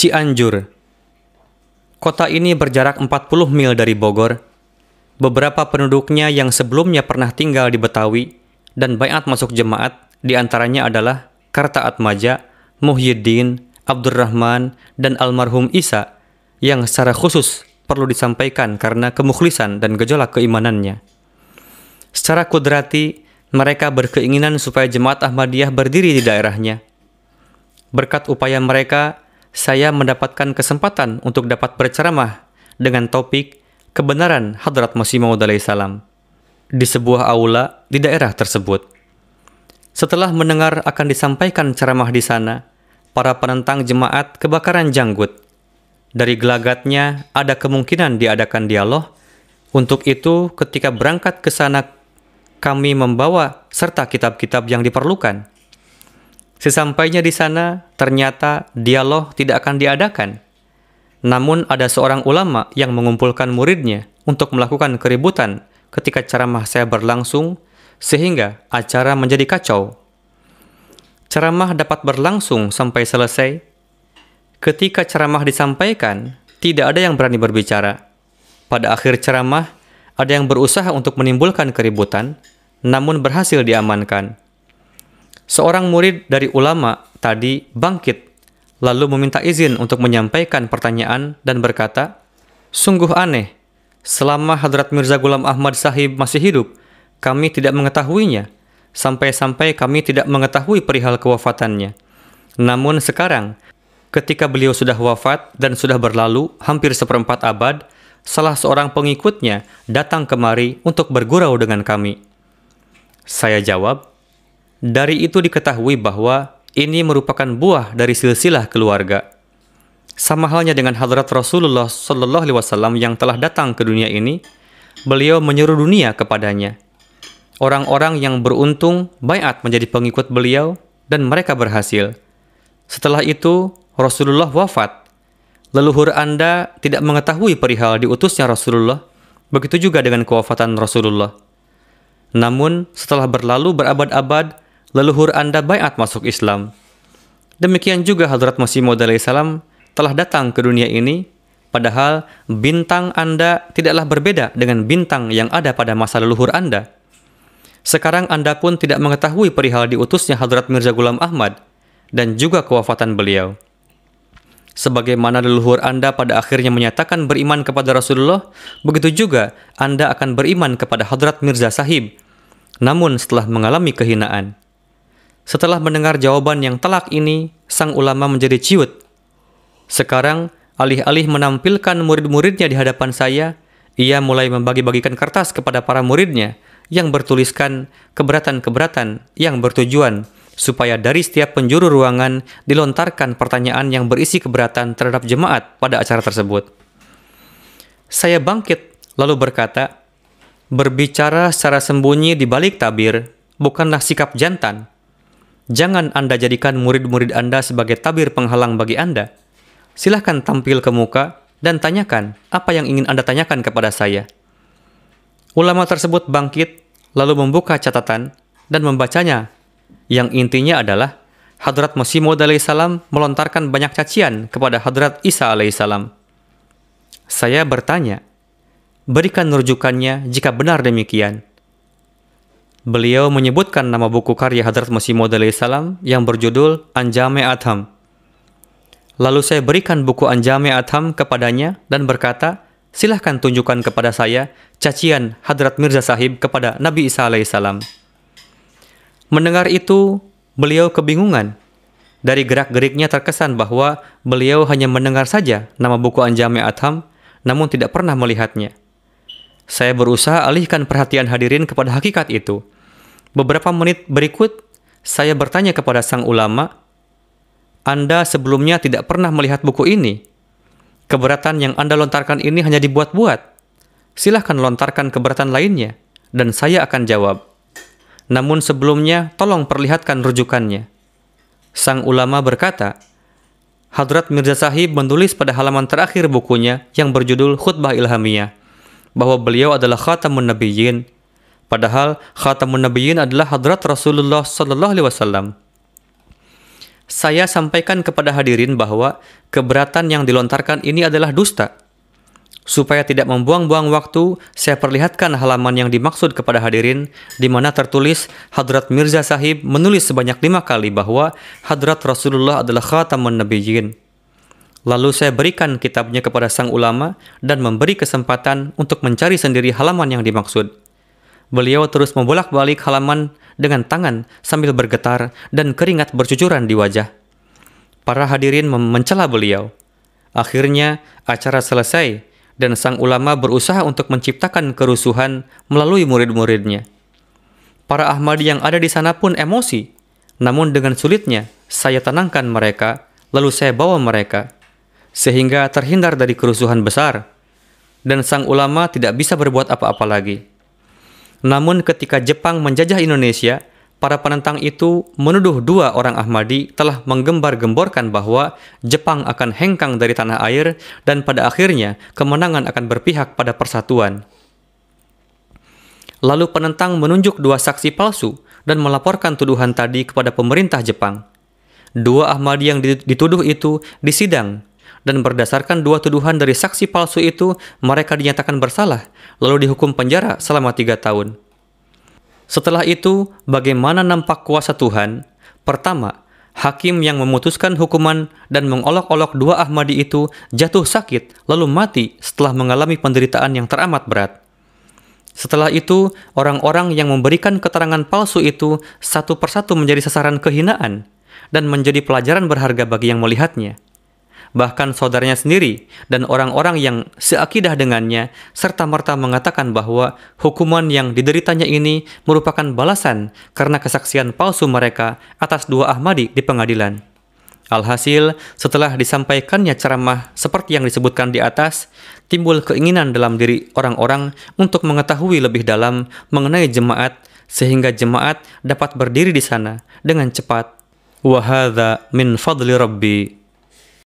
Cianjur. Kota ini berjarak 40 mil dari Bogor. Beberapa penduduknya yang sebelumnya pernah tinggal di Betawi dan baiat masuk jemaat diantaranya adalah Karta Atmaja, Muhyiddin, Abdurrahman, dan almarhum Isa yang secara khusus perlu disampaikan karena kemukhlisan dan gejolak keimanannya. Secara kudrati, mereka berkeinginan supaya jemaat Ahmadiyah berdiri di daerahnya. Berkat upaya mereka, saya mendapatkan kesempatan untuk dapat berceramah dengan topik kebenaran Hadrat Masih Maud alaihissalam di sebuah aula di daerah tersebut. Setelah mendengar akan disampaikan ceramah di sana, para penentang jemaat kebakaran janggut. Dari gelagatnya ada kemungkinan diadakan dialog. Untuk itu, ketika berangkat ke sana, kami membawa serta kitab-kitab yang diperlukan. Sesampainya di sana, ternyata dialog tidak akan diadakan. Namun ada seorang ulama yang mengumpulkan muridnya untuk melakukan keributan ketika ceramah saya berlangsung, sehingga acara menjadi kacau. Ceramah dapat berlangsung sampai selesai. Ketika ceramah disampaikan, tidak ada yang berani berbicara. Pada akhir ceramah, ada yang berusaha untuk menimbulkan keributan, namun berhasil diamankan. Seorang murid dari ulama tadi bangkit, lalu meminta izin untuk menyampaikan pertanyaan dan berkata, "Sungguh aneh, selama Hadrat Mirza Ghulam Ahmad Sahib masih hidup, kami tidak mengetahuinya, sampai-sampai kami tidak mengetahui perihal kewafatannya. Namun sekarang, ketika beliau sudah wafat dan sudah berlalu hampir seperempat abad, salah seorang pengikutnya datang kemari untuk bergurau dengan kami." Saya jawab, "Dari itu diketahui bahwa ini merupakan buah dari silsilah keluarga. Sama halnya dengan Hadrat Rasulullah Sallallahu Alaihi Wasallam yang telah datang ke dunia ini, beliau menyeru dunia kepadanya. Orang-orang yang beruntung baiat menjadi pengikut beliau dan mereka berhasil. Setelah itu Rasulullah wafat. Leluhur Anda tidak mengetahui perihal diutusnya Rasulullah, begitu juga dengan kewafatan Rasulullah. Namun setelah berlalu berabad-abad, leluhur Anda baiat masuk Islam. Demikian juga Hadrat Masih Maud alaihissalam telah datang ke dunia ini, padahal bintang Anda tidaklah berbeda dengan bintang yang ada pada masa leluhur Anda. Sekarang Anda pun tidak mengetahui perihal diutusnya Hadrat Mirza Ghulam Ahmad dan juga kewafatan beliau. Sebagaimana leluhur Anda pada akhirnya menyatakan beriman kepada Rasulullah, begitu juga Anda akan beriman kepada Hadrat Mirza Sahib, namun setelah mengalami kehinaan." Setelah mendengar jawaban yang telak ini, sang ulama menjadi ciut. Sekarang, alih-alih menampilkan murid-muridnya di hadapan saya, ia mulai membagi-bagikan kertas kepada para muridnya yang bertuliskan keberatan-keberatan yang bertujuan supaya dari setiap penjuru ruangan dilontarkan pertanyaan yang berisi keberatan terhadap jemaat pada acara tersebut. Saya bangkit lalu berkata, "Berbicara secara sembunyi di balik tabir bukanlah sikap jantan. Jangan Anda jadikan murid-murid Anda sebagai tabir penghalang bagi Anda. Silahkan tampil ke muka dan tanyakan apa yang ingin Anda tanyakan kepada saya." Ulama tersebut bangkit lalu membuka catatan dan membacanya, yang intinya adalah Hadrat Masih Maud alaihissalam melontarkan banyak cacian kepada Hadrat Isa alaihissalam. Saya bertanya, "Berikan rujukannya jika benar demikian." Beliau menyebutkan nama buku karya Hadrat Masih Maud alaihissalam yang berjudul Anjame Adham. Lalu saya berikan buku Anjame Adham kepadanya dan berkata, "Silahkan tunjukkan kepada saya cacian Hadrat Mirza Sahib kepada Nabi Isa alaihissalam." Mendengar itu, beliau kebingungan. Dari gerak-geriknya terkesan bahwa beliau hanya mendengar saja nama buku Anjame Adham, namun tidak pernah melihatnya. Saya berusaha alihkan perhatian hadirin kepada hakikat itu. Beberapa menit berikut, saya bertanya kepada sang ulama, "Anda sebelumnya tidak pernah melihat buku ini. Keberatan yang Anda lontarkan ini hanya dibuat-buat. Silahkan lontarkan keberatan lainnya, dan saya akan jawab. Namun sebelumnya, tolong perlihatkan rujukannya." Sang ulama berkata, Hadrat Mirza Sahib menulis pada halaman terakhir bukunya yang berjudul Khutbah Ilhamiyah, bahwa beliau adalah Khatamun Nabiyyin, padahal Khatamun Nabiyyin adalah Hadrat Rasulullah Sallallahu Alaihi Wasallam. Saya sampaikan kepada hadirin bahwa keberatan yang dilontarkan ini adalah dusta. Supaya tidak membuang-buang waktu, saya perlihatkan halaman yang dimaksud kepada hadirin, di mana tertulis Hadrat Mirza Sahib menulis sebanyak 5 kali bahwa Hadrat Rasulullah adalah khatamun nabiyyin. Lalu saya berikan kitabnya kepada sang ulama dan memberi kesempatan untuk mencari sendiri halaman yang dimaksud. Beliau terus membolak-balik halaman dengan tangan sambil bergetar dan keringat bercucuran di wajah. Para hadirin mencela beliau. Akhirnya acara selesai dan sang ulama berusaha untuk menciptakan kerusuhan melalui murid-muridnya. Para Ahmadi yang ada di sana pun emosi, namun dengan sulitnya saya tenangkan mereka, lalu saya bawa mereka, sehingga terhindar dari kerusuhan besar, dan sang ulama tidak bisa berbuat apa-apa lagi. Namun ketika Jepang menjajah Indonesia, para penentang itu menuduh 2 orang Ahmadi telah menggembar-gemborkan bahwa Jepang akan hengkang dari tanah air dan pada akhirnya kemenangan akan berpihak pada persatuan. Lalu penentang menunjuk 2 saksi palsu dan melaporkan tuduhan tadi kepada pemerintah Jepang. 2 Ahmadi yang dituduh itu disidang dan berdasarkan 2 tuduhan dari saksi palsu itu mereka dinyatakan bersalah lalu dihukum penjara selama 3 tahun. Setelah itu, bagaimana nampak kuasa Tuhan? Pertama, hakim yang memutuskan hukuman dan mengolok-olok 2 Ahmadi itu jatuh sakit lalu mati setelah mengalami penderitaan yang teramat berat. Setelah itu, orang-orang yang memberikan keterangan palsu itu satu persatu menjadi sasaran kehinaan dan menjadi pelajaran berharga bagi yang melihatnya. Bahkan saudaranya sendiri dan orang-orang yang seakidah dengannya serta-merta mengatakan bahwa hukuman yang dideritanya ini merupakan balasan karena kesaksian palsu mereka atas 2 Ahmadi di pengadilan. Alhasil, setelah disampaikannya ceramah seperti yang disebutkan di atas, timbul keinginan dalam diri orang-orang untuk mengetahui lebih dalam mengenai jemaat sehingga jemaat dapat berdiri di sana dengan cepat. Wa hadza min fadli Rabbi.